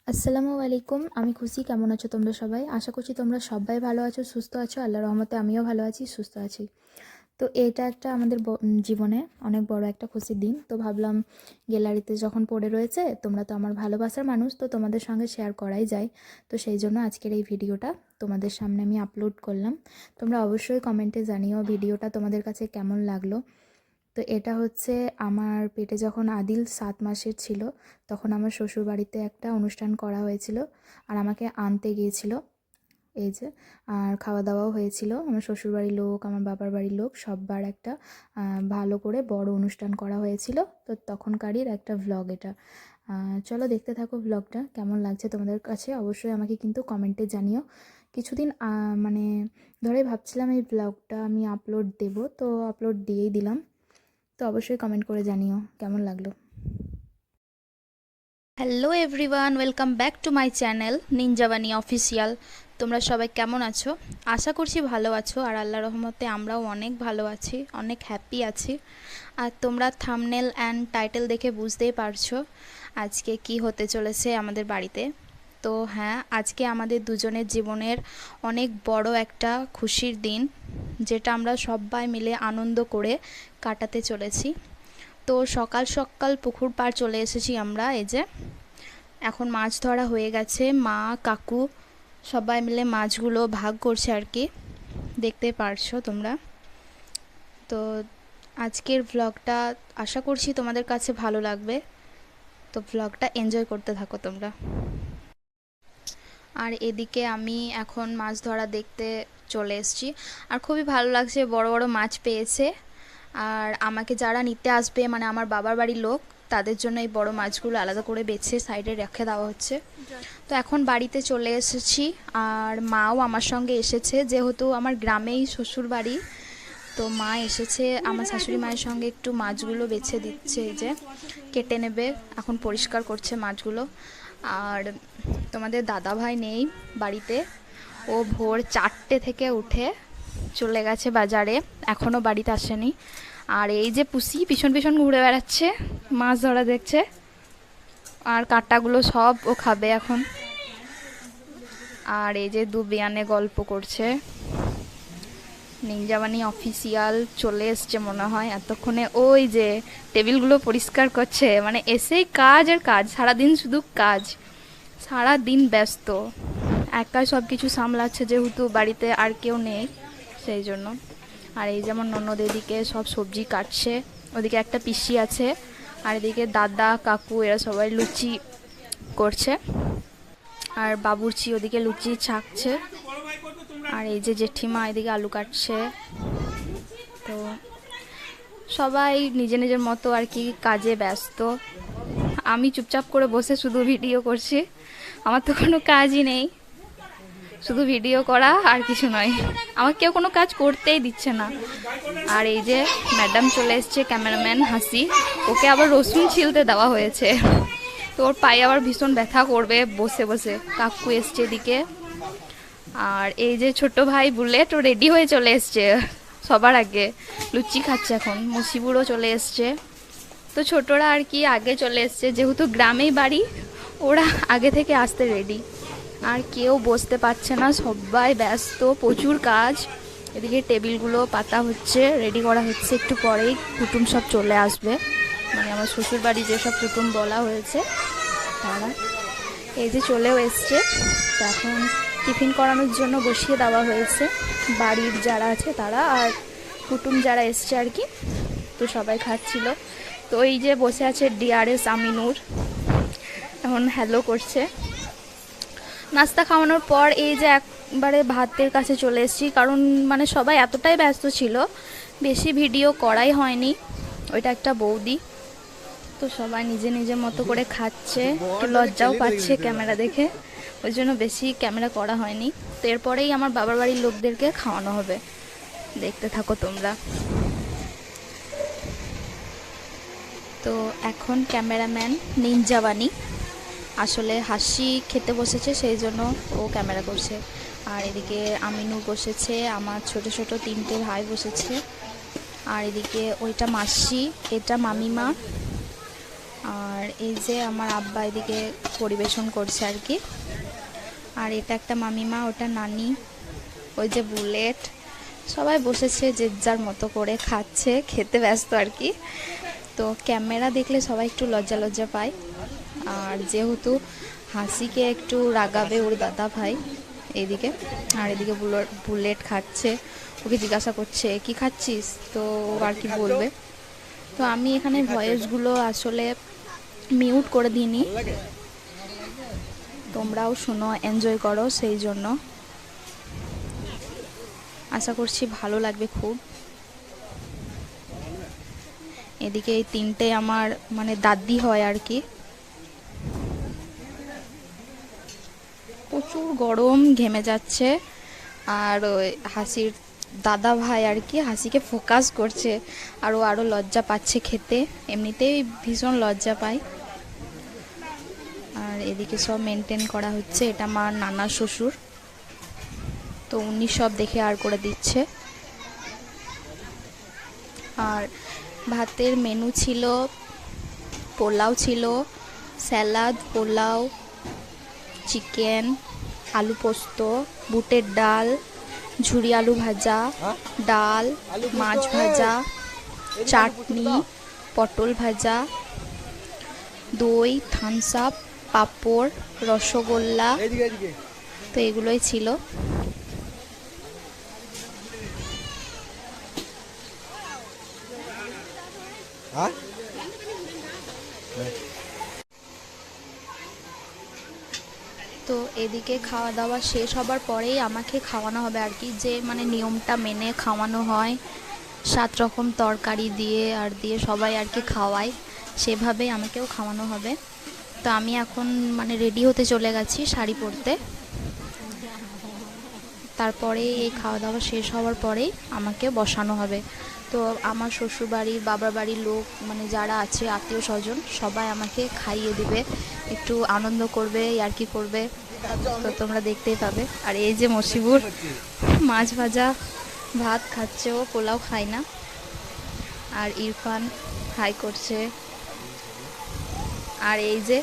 আসসালামু আলাইকুম। আমি খুশি। কেমন আছো তোমরা সবাই? আশা করছি তোমরা সবাই ভালো আছো, সুস্থ আছো। আল্লাহর রহমতে আমিও ভালো আছি, সুস্থ আছি। তো এটা একটা আমাদের জীবনে অনেক বড় একটা খুশির দিন। তো ভাবলাম গ্যালারিতে যখন পড়ে রয়েছে, তোমরা তো আমার ভালোবাসার মানুষ, তো তোমাদের সঙ্গে শেয়ার করাই যায়। তো সেই জন্য আজকের এই ভিডিওটা তোমাদের সামনে আমি আপলোড করলাম। তোমরা অবশ্যই কমেন্টে জানিও ভিডিওটা তোমাদের কাছে কেমন লাগলো। তো এটা হচ্ছে আমার পেটে যখন আদিল 7 মাসের ছিল, তখন আমার শ্বশুরবাড়িতে একটা অনুষ্ঠান করা হয়েছিল আর আমাকে আনতে গিয়েছিল। এই যে, আর খাওয়া দাওয়াও হয়েছিল। আমার শ্বশুরবাড়ির লোক, আমার বাবার বাড়ির লোক সব্বার একটা ভালো করে বড় অনুষ্ঠান করা হয়েছিল। তো তখনকারই একটা ভ্লগ এটা। চলো দেখতে থাকো ভ্লগটা। কেমন লাগছে তোমাদের কাছে অবশ্যই আমাকে কিন্তু কমেন্টে জানিও। কিছুদিন মানে ধরে ভাবছিলাম এই ব্লগটা আমি আপলোড দেব, তো আপলোড দিয়েই দিলাম। তো অবশ্যই কমেন্ট করে জানিও কেমন লাগলো। Hello everyone, welcome back to my channel Ninjabani official. তোমরা সবাই কেমন আছো? আশা করছি ভালো আছো, আর আল্লাহর রহমতে আমরাও অনেক ভালো আছি, অনেক হ্যাপি আছি। আর তোমরা থাম্বনেল অ্যান্ড টাইটেল দেখে বুঝতেই পারছো আজকে কি হতে চলেছে আমাদের বাড়িতে। তো হ্যাঁ, আজকে আমাদের দুজনের জীবনের অনেক বড় একটা খুশির দিন, যেটা আমরা সবাই মিলে আনন্দ করে কাটাতে চলেছি। তো সকাল সকাল পুকুর পাড় চলে এসেছি আমরা। এই যে এখন মাছ ধরা হয়ে গেছে, মা কাকু সবাই মিলে মাছগুলো ভাগ করছে আর কি, দেখতে পারছো তোমরা। তো আজকের ভ্লগটা আশা করছি তোমাদের কাছে ভালো লাগবে। তো ভ্লগটা এনজয় করতে থাকো তোমরা। আর এদিকে আমি এখন মাছ ধরা দেখতে চলে এসেছি, আর খুবই ভালো লাগছে, বড় বড় মাছ পেয়েছে। আর আমাকে যারা নিতে আসবে, মানে আমার বাবার বাড়ির লোক, তাদের জন্য এই বড় মাছগুলো আলাদা করে বেছে সাইডে রেখে দেওয়া হচ্ছে। তো এখন বাড়িতে চলে এসেছি, আর মাও আমার সঙ্গে এসেছে, যেহেতু আমার গ্রামেই শ্বশুর বাড়ি। তো মা এসেছে আমার শাশুড়ি মায়ের সঙ্গে, একটু মাছগুলো বেছে দিচ্ছে, এই যে কেটে নেবে, এখন পরিষ্কার করছে মাছগুলো। আর তোমাদের দাদা ভাই নেই বাড়িতে, ও ভোর 4টে থেকে উঠে চলে গেছে বাজারে, এখনও বাড়িতে আসেনি। আর এই যে পুষি পিছন পিছন ঘুরে বেড়াচ্ছে, মাছ ধরা দেখছে, আর কাঁটাগুলো সব ও খাবে এখন। আর এই যে দু বিয়ানে গল্প করছে। নিনজাবানি অফিসিয়াল চলে এসছে মনে হয় এতক্ষণে, ওই যে টেবিলগুলো পরিষ্কার করছে, মানে এসেই কাজ আর কাজ, সারাদিন শুধু কাজ, সারাদিন ব্যস্ত, একাই সব কিছু সামলাচ্ছে, যেহেতু বাড়িতে আর কেউ নেই সেই জন্য। আর এই যেমন ননদ এদিকে সব সবজি কাটছে, ওদিকে একটা পিসি আছে, আর এদিকে দাদা কাকু এরা সবাই লুচি করছে, আর বাবুর্চি ওদিকে লুচি ছাকছে, আর এই যে জেঠিমা এদিকে আলু কাটছে। তো সবাই নিজের নিজের মতো আর কি কাজে ব্যস্ত। আমি চুপচাপ করে বসে শুধু ভিডিও করছি, আমার তো কোনো কাজই নেই, শুধু ভিডিও করা আর কিছু নয়, আমার কেউ কোনো কাজ করতেই দিচ্ছে না। আর এই যে ম্যাডাম চলে এসছে, ক্যামেরাম্যান হাসি, ওকে আবার রসুন ছিলতে দেওয়া হয়েছে, তো ওর পায়ে আবার ভীষণ ব্যথা করবে বসে বসে। কাকু এসছে এদিকে, আর এই যে ছোট ভাই বুলেট, ও রেডি হয়ে চলে এসছে সবার আগে, লুচি খাচ্ছে এখন। মুসিবুড়ো চলে এসছে। তো ছোটরা আর কি আগে চলে এসছে, যেহেতু গ্রামেই বাড়ি, ওরা আগে থেকে আসতে রেডি। আর কেউ বসতে পারছে না, সবাই ব্যস্ত, প্রচুর কাজ। এদিকে টেবিলগুলো পাতা হচ্ছে, রেডি করা হচ্ছে, একটু পরেই কুটুম সব চলে আসবে, মানে আমার শ্বশুরবাড়ি যেসব কুটুম বলা হয়েছে তারা এই যে চলেও এসছে। তো এখন টিফিন করানোর জন্য বসিয়ে দেওয়া হয়েছে বাড়ির যারা আছে তারা, আর কুটুম যারা এসছে আর কি, তো সবাই খাচ্ছিল। তো এই যে বসে আছে ডিআরএস আমিনুর, এখন হ্যালো করছে। নাস্তা খাওয়ানোর পর এই যে একবারে ভাতের কাছে চলে এসেছি, কারণ মানে সবাই এতটাই ব্যস্ত ছিল, বেশি ভিডিও করাই হয়নি। ওইটা একটা বৌদি, তো সবাই নিজে নিজের মতো করে খাচ্ছে, একটু লজ্জাও পাচ্ছে ক্যামেরা দেখে, ওই জন্য বেশি ক্যামেরা করা হয়নি। তো এরপরেই আমার বাবার বাড়ির লোকদেরকে খাওয়ানো হবে, দেখতে থাকো তোমরা। তো এখন ক্যামেরাম্যান নিনজাবানি, আসলে হাসি খেতে বসেছে সেই জন্য ও ক্যামেরা করছে। আর এদিকে আমিনু বসেছে, আমার ছোট ছোট 3টে ভাই বসেছে, আর এদিকে ওইটা মাসি, এটা মামিমা, আর আর এই যে আমার আব্বা এদিকে পরিবেশন করছে আর কি। আর এটা একটা মামিমা, ওটা নানি, ওই যে বুলেট, সবাই বসেছে যে যার মতো করে খাচ্ছে, খেতে ব্যস্ত আর কি। তো ক্যামেরা দেখলে সবাই একটু লজ্জা লজ্জা পায়। আর যেহেতু হাসিকে একটু রাগাবে ওর দাদা ভাই এইদিকে, আর এদিকে বুলেট খাচ্ছে, ওকে জিজ্ঞাসা করছে কি খাচ্ছিস, তো ও আর কি বলবে। তো আমি এখানে ভয়েসগুলো আসলে মিউট করে দিইনি, তোমরাও শোনো, এনজয় করো, সেই জন্য আশা করছি ভালো লাগবে খুব। এদিকে এই তিনটে আমার মানে দাদি হয় আর কি। প্রচুর গরম, ঘেমে যাচ্ছে। আর ওই হাসির দাদা ভাই আর কি হাসিকে ফোকাস করছে, আর ও আরও লজ্জা পাচ্ছে খেতে, এমনিতেই ভীষণ লজ্জা পায়। আর এদিকে সব মেনটেন করা হচ্ছে, এটা আমার নানা শ্বশুর, তো উনি সব দেখে আর করে দিচ্ছে। আর ভাতের মেনু ছিল, পোলাও ছিল, স্যালাড, পোলাও, চিকেন, আলু পোস্ত, বুটের ডাল, ঝুরি আলু ভাজা, ডাল, মাছ ভাজা, চাটনি, পটল ভাজা, দই, থামস আপ, পাঁপড়, রসগোল্লা, তো এগুলোই ছিল। তো এদিকে খাওয়া দাওয়া শেষ হবার পরেই আমাকে খাওয়ানো হবে আর কি, যে মানে নিয়মটা মেনে খাওয়ানো হয়, 7 রকম তরকারি দিয়ে আর দিয়ে সবাই আর কি খাওয়ায়, সেভাবেই আমাকেও খাওয়ানো হবে। তো আমি এখন মানে রেডি হতে চলে গেছি শাড়ি পরতে। তারপরে এই খাওয়া দাওয়া শেষ হওয়ার পরেই আমাকে বসানো হবে। তো আমার শ্বশুরবাড়ির, বাবার বাড়ির লোক মানে যারা আছে আত্মীয় স্বজন সবাই আমাকে খাইয়ে দিবে, একটু আনন্দ করবে, ইয়ার্কি করবে, তো তোমরা দেখতেই পাবে। আর এই যে মশিবুর মাছ ভাজা ভাত খাচ্ছে, ও পোলাও খায় না। আর ইরফান হাই করছে। আর এই যে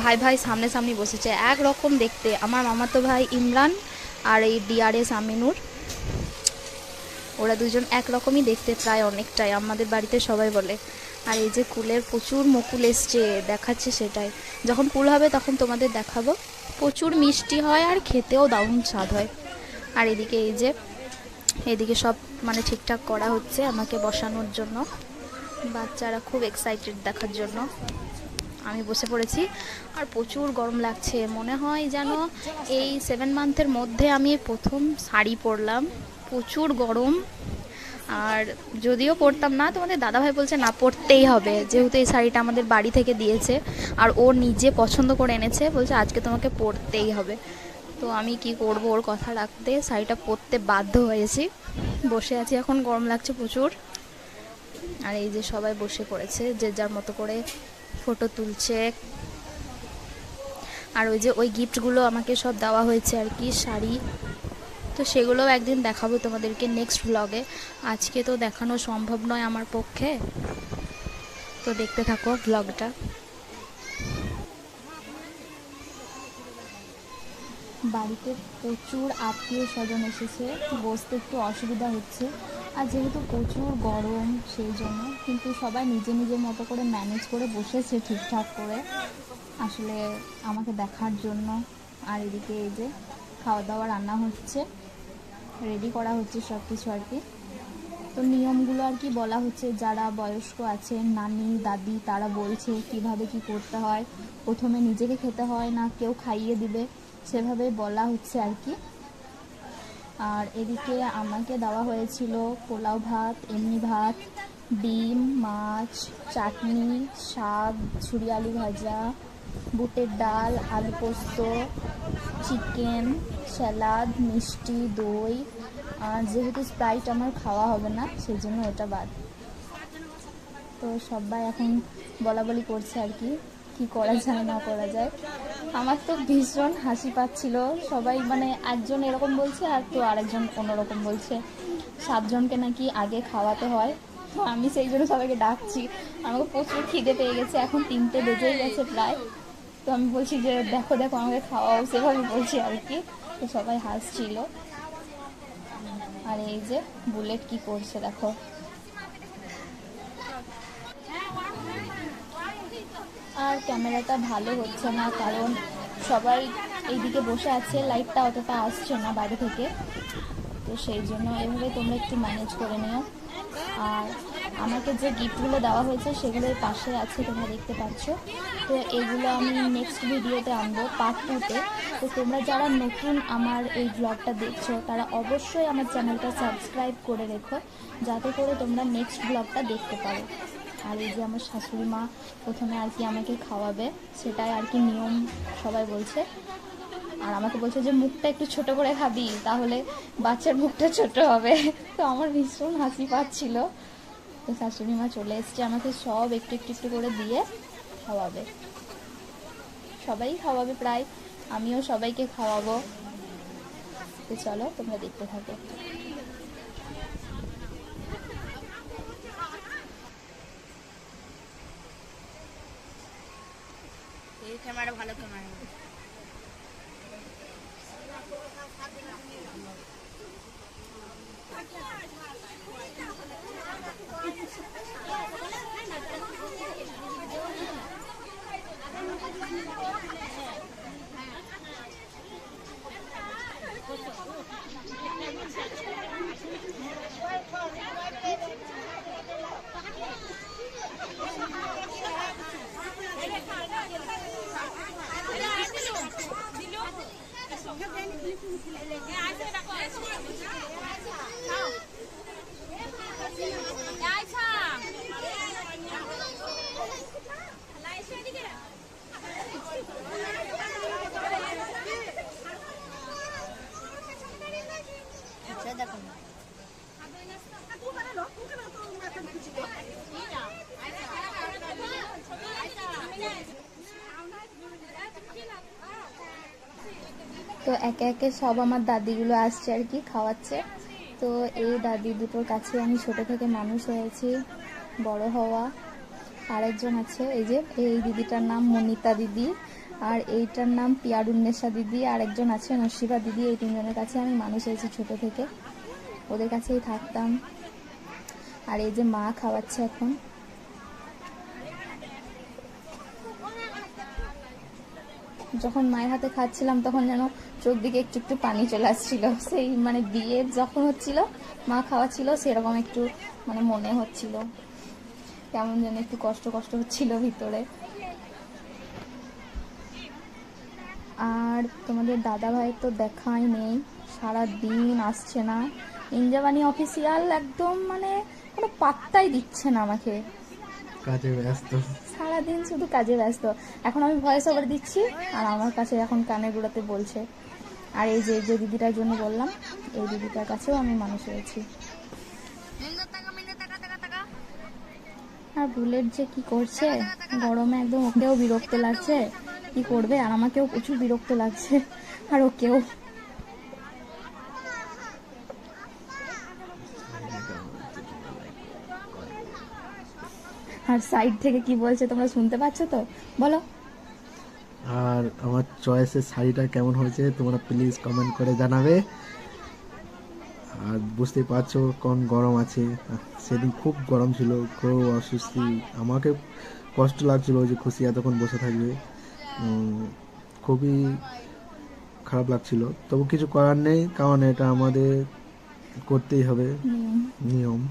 ভাই ভাই সামনাসামনি বসেছে, একরকম দেখতে আমার মামাতো ভাই ইমরান আর এই ডিআরএস আমিনুর, ওরা দুজন একরকমই দেখতে, প্রায় অনেকটাই, আমাদের বাড়িতে সবাই বলে। আর এই যে কুলের প্রচুর মুকুল এসছে, দেখাচ্ছে, সেটাই যখন কুল হবে তখন তোমাদের দেখাবো। প্রচুর মিষ্টি হয় আর খেতেও দারুণ স্বাদ হয়। আর এদিকে এই যে এদিকে সব মানে ঠিকঠাক করা হচ্ছে আমাকে বসানোর জন্য, বাচ্চারা খুব এক্সাইটেড দেখার জন্য। আমি বসে পড়েছি, আর প্রচুর গরম লাগছে, মনে হয় যেন এই 7 মান্থের মধ্যে আমি প্রথম শাড়ি পরলাম, প্রচুর গরম। আর যদিও পরতাম না, তোমাদের দাদাভাই বলছে না পরতেই হবে, যেহেতু এই শাড়িটা আমাদের বাড়ি থেকে দিয়েছে আর ও নিজে পছন্দ করে এনেছে, বলছে আজকে তোমাকে পরতেই হবে। তো আমি কি করব, ওর কথা রাখতে শাড়িটা পরতে বাধ্য হয়েছি। বসে আছি এখন, গরম লাগছে প্রচুর। আর এই যে সবাই বসে পড়েছে, যে যার মতো করে ফটো তুলছে। আর ওই যে ওই গিফটগুলো আমাকে সব দেওয়া হয়েছে আর কি, শাড়ি, তো সেগুলোও একদিন দেখাবো তোমাদেরকে নেক্সট ব্লগে। আজকে তো দেখানো সম্ভব নয় আমার পক্ষে, তো দেখতে থাকো ব্লগটা। বাড়িতে প্রচুর আত্মীয় স্বজন এসেছে, বসতে একটু অসুবিধা হচ্ছে, আর যেহেতু প্রচুর গরম সেই জন্য, কিন্তু সবাই নিজের নিজের মতো করে ম্যানেজ করে বসেছে ঠিকঠাক করে, আসলে আমাকে দেখার জন্য। আর এদিকে এই যে খাওয়া দাওয়া রান্না হচ্ছে, রেডি করা হচ্ছে সব কিছু আর কি। তো নিয়মগুলো আর কি বলা হচ্ছে, যারা বয়স্ক আছে নানি দাদি তারা বলছে কিভাবে কি করতে হয়, প্রথমে নিজেকে খেতে হয় না কেউ খাইয়ে দিবে, সেভাবে বলা হচ্ছে আর কি। আর এদিকে আমাকে দেওয়া হয়েছিল পোলাও ভাত, এমনি ভাত, ডিম, মাছ, চাটনি, শাক, ঝুরি আলু ভাজা, বুটের ডাল, আলু পোস্ত, চিকেন, স্যালাড, মিষ্টি, দই। আর যেহেতু স্প্রাইট আমার খাওয়া হবে না সেই জন্য ওটা বাদ। তো সবাই এখন বলা বলি করছে আর কি, কি করা যায় না করা যায়। আমার তো ভীষণ হাসি পাচ্ছিল, সবাই মানে একজন এরকম বলছে আর তো আরেকজন অন্যরকম বলছে। 7 জনকে নাকি আগে খাওয়াতে হয়, তো আমি সেই জন্য সবাইকে ডাকছি। আমাকে প্রচুর খিদে পেয়ে গেছে, এখন 3টে বেজেই গেছে প্রায়। তো আমি বলছি যে দেখো দেখো আমাকে খাওয়াও, সেভাবে বলছি আর কি। তো সবাই হাসছিল। আর এই যে বুলেট কি করছে দেখো। আর ক্যামেরাটা ভালো হচ্ছে না, কারণ সবাই এইদিকে বসে আছে, লাইটটা অতটা আসছে না বাইরে থেকে। তো সেই জন্য এভাবে তোমরা একটু ম্যানেজ করে নিও। আর আমাকে যে গিফটগুলো দেওয়া হয়েছে সেগুলোর পাশে আছে, তোমরা দেখতে পাচ্ছ। তো এগুলো আমি নেক্সট ভিডিওতে আনবো, পার্ট 2-তে। তো তোমরা যারা নতুন আমার এই ব্লগটা দেখছো তারা অবশ্যই আমার চ্যানেলটা সাবস্ক্রাইব করে রেখো, যাতে করে তোমরা নেক্সট ব্লগটা দেখতে পারো। আর এই যে আমার শাশুড়ি মা প্রথমে আর কি আমাকে খাওয়াবে, সেটাই আর কি নিয়ম সবাই বলছে। আর আমাকে বলছে যে মুখটা একটু ছোট করে খাবি, তাহলে বাচ্চার মুখটা ছোট হবে। তো আমার ভীষণ হাসি পাচ্ছিল। তো শাশুড়ি মা চলে এসছে, আমাকে সব একটু একটু একটু করে দিয়ে খাওয়াবে। সবাই খাওয়াবে প্রায়, আমিও সবাইকে খাওয়াবো। তো চলো তোমরা দেখতে থাকো। এই ক্যামেরা ভালো ক্যামেরা। তো একে একে সব আমার দাদিগুলো আসছে আর কি, খাওয়াচ্ছে। তো এই দাদি দুটোর কাছে আমি ছোট থেকে মানুষ হয়েছি, বড় হওয়া। আরেকজন আছে, এই যে এই দিদিটার নাম মনিতা দিদি, আর এইটার নাম পিয়ারুন্নেশা দিদি, আর একজন আছে নসিবা দিদি। এই তিনজনের কাছে আমি মানুষ হয়েছি ছোট থেকে, ওদের কাছেই থাকতাম। আর এই যে মা খাওয়াচ্ছে এখন। যখন মায়ের হাতে খাচ্ছিলাম তখন যেন চোখ দিকে একটু একটু পানি চলে আসছিল, সেই মানে বিয়ে যখন হচ্ছিল মা খাওয়াচ্ছিল সেরকম একটু মানে মনে হচ্ছিল, কেমন যেন একটু কষ্ট কষ্ট হচ্ছিল ভিতরে। আর তোমাদের দাদা ভাই তো দেখাই নেই, সারা দিন আসছে না। ইন্দ্রাবাণী অফিসিয়াল একদম মানে কোনো পাত্তাই দিচ্ছে না আমাকে, কাজে ব্যস্ত, সারাদিন শুধু কাজে ব্যস্ত। এখন আমি ভয়েস ওভার দিচ্ছি আর আমার কাছে এখন কানে গুঁড়াতে বলছে। আর এই যে যে দিদিটার জন্য বললাম, এই দিদিটার কাছেও আমি মানুষ হয়েছি। আর বুলেট যে কি করছে গরমে, একদম ওকেও বিরক্ত লাগছে, কি করবে। আর আমাকেও প্রচুর বিরক্ত লাগছে, আর ওকেও। আর সাইড থেকে কি বলছে তোমরা শুনতে পাচ্ছ তো, বলো। আর আমার চয়েসের শাড়িটা কেমন হয়েছে তোমরা প্লিজ কমেন্ট করে জানাবে। আর বুঝতেই পারছো কোন গরম আছে, সেদিন খুব গরম ছিল, খুব অস্বস্তি, আমাকে কষ্ট লাগছিল যে খুশি এতক্ষণ বসে থাকবে, খুবই খারাপ লাগছিল। তবু কিছু করার নেই, কারণ এটা আমাদের করতেই হবে, নিয়ম।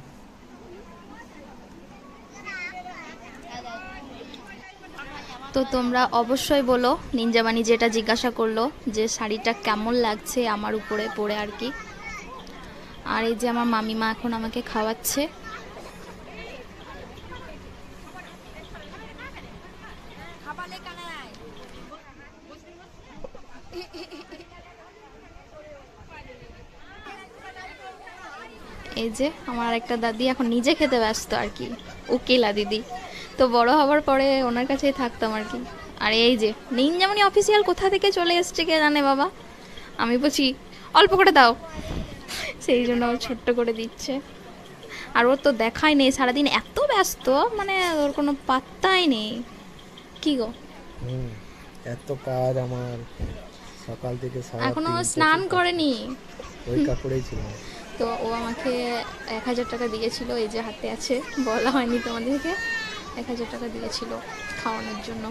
তো তোমরা অবশ্যই বলো নিঞ্জাবানি যেটা জিজ্ঞাসা করলো যে শাড়িটা কেমন লাগছে আমার উপরে পরে আর কি। আর এই যে আমার মামিমা এখন আমাকে খাওয়াচ্ছে। এই যে আমার একটা দাদি এখন নিজে খেতে ব্যস্ত আর কি, উকিলা দিদি। তো বড় হওয়ার পরে ওনার কাছেই থাকতাম আর কি। আর এই যে নিঞ্জাবানি অফিসিয়াল কোথা থেকে চলে এসছে কে জানে বাবা, আমি বলছি অল্প করে দাও, সেই জন্য ছোট্ট করে দিচ্ছে। আর ওর তো দেখাই নেই, সারাদিন এত ব্যস্ত, মানে ওর কোনো পাত্তাই নেই। কি গো, এত কাজ আমার, সকাল থেকে এখনো স্নান করেনি। ওই কাপড়েই ছিল। তো ও আমাকে 1000 টাকা দিয়েছিল, এই যে হাতে আছে, বলা হয়নি তোমাদেরকে। 1000 টাকা দিয়েছিল খাওয়ানোর জন্য।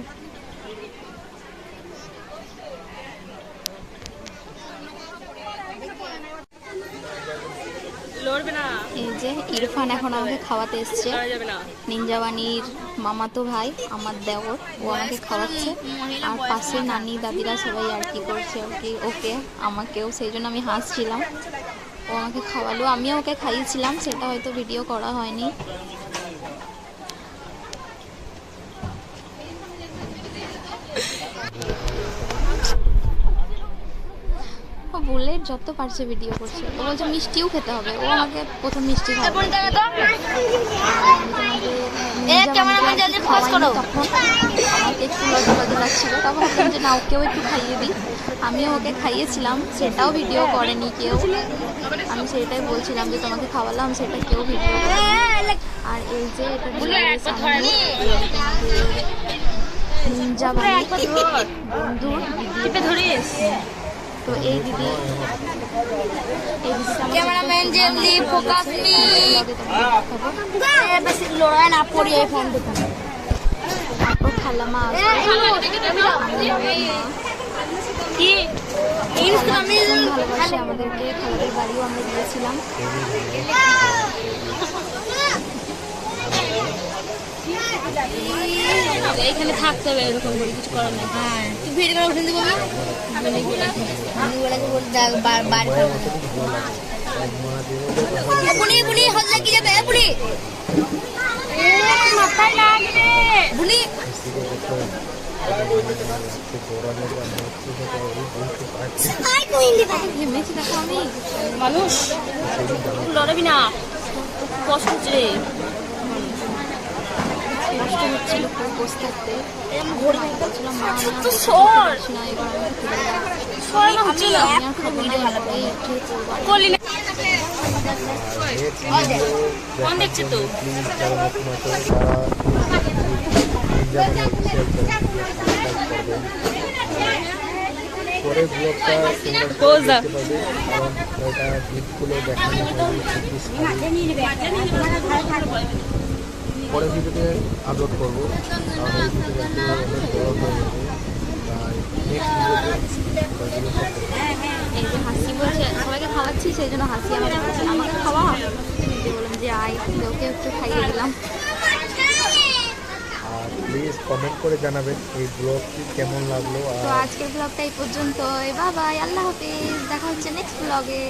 এই যে ইরফান এখন আমাকে খাওয়াতে এসছে, নিনজাবানির মামাতো ভাই, আমার দেওর, ও আমাকে খাওয়াচ্ছে। আর পাশে নানি দাদিরা সবাই আর কি করছে আর কি, ওকে আমাকেও, সেই জন্য আমি হাসছিলাম। ও আমাকে খাওয়ালো, আমিও ওকে খাইয়েছিলাম, সেটা হয়তো ভিডিও করা হয়নি। ও বুলেট যত পারছে ভিডিও করছে, ও বলছে মিষ্টিও খেতে হবে, ও আমাকে প্রথম মিষ্টি খাওয়াবে। তখন আমাকে একটু লজ্জা লজ্জা লাগছিল, তখন ভাবলাম যে না ওকেও একটু খাইয়ে দিই। আমিও ওকে খাইয়েছিলাম, সেটাও ভিডিও করেনি কেউ। আমি সেটাই বলছিলাম যে তোমাকে খাওয়ালাম, সেটা কেউ ভিডিও করেনি। আর এই যে এটা নিনজাবানি বন্ধুর দিদি। তো এই দিদি, ক্যামেরাম্যান জেলি ফোকাস নি বেশি লড়াই না পড়ি এই ফোন দেখুন। তারপর খালামা কি ভালোবাসে আমাদেরকে, খালাদের বাড়িও আমরা গিয়েছিলাম। এইখানে থাকতে হবে, এরকম করে কিছু করার নেই। হ্যাঁ তুই ভিডিও করে উঠে দিবি বুনি বুনি হল লাগি যাবে বুনি মাথায় লাগবে বুনি। মেয়েছি দেখো আমি মানুষ লড়বি না, কষ্ট হচ্ছে রে, কষ্ট হচ্ছিল খুব বসে থাকতে। বলছিলাম মা না তো সর না, এবার হচ্ছে না আমি আর খাবো না, এরপরে উঠে পড়বো। করলি না কোন দেখছে তো পরের ব্লগটা তোমরা দেখতে পাবে, কারণ ওটা গিফটগুলো দেখানো পরের ভিডিওতে আপলোড করবো, কারণ এই ভিডিওটা অনেক বড় হয়ে যাবে। তাই নেক্সট ভিডিওতে এই যে হাসি বলছে সবাইকে খাওয়াচ্ছি, সেই জন্য হাসি আমাকে বলছে আমাকে খাওয়া। বললাম যে আয়, ওকে একটু খাইয়ে দিলাম। আর প্লিজ কমেন্ট করে জানাবেন এই ব্লগটি কেমন লাগলো। তো আর আজকের ব্লগটা এই পর্যন্তই, বাই বাই, আল্লাহ হাফেজ, দেখা হচ্ছে নেক্সট ব্লগে।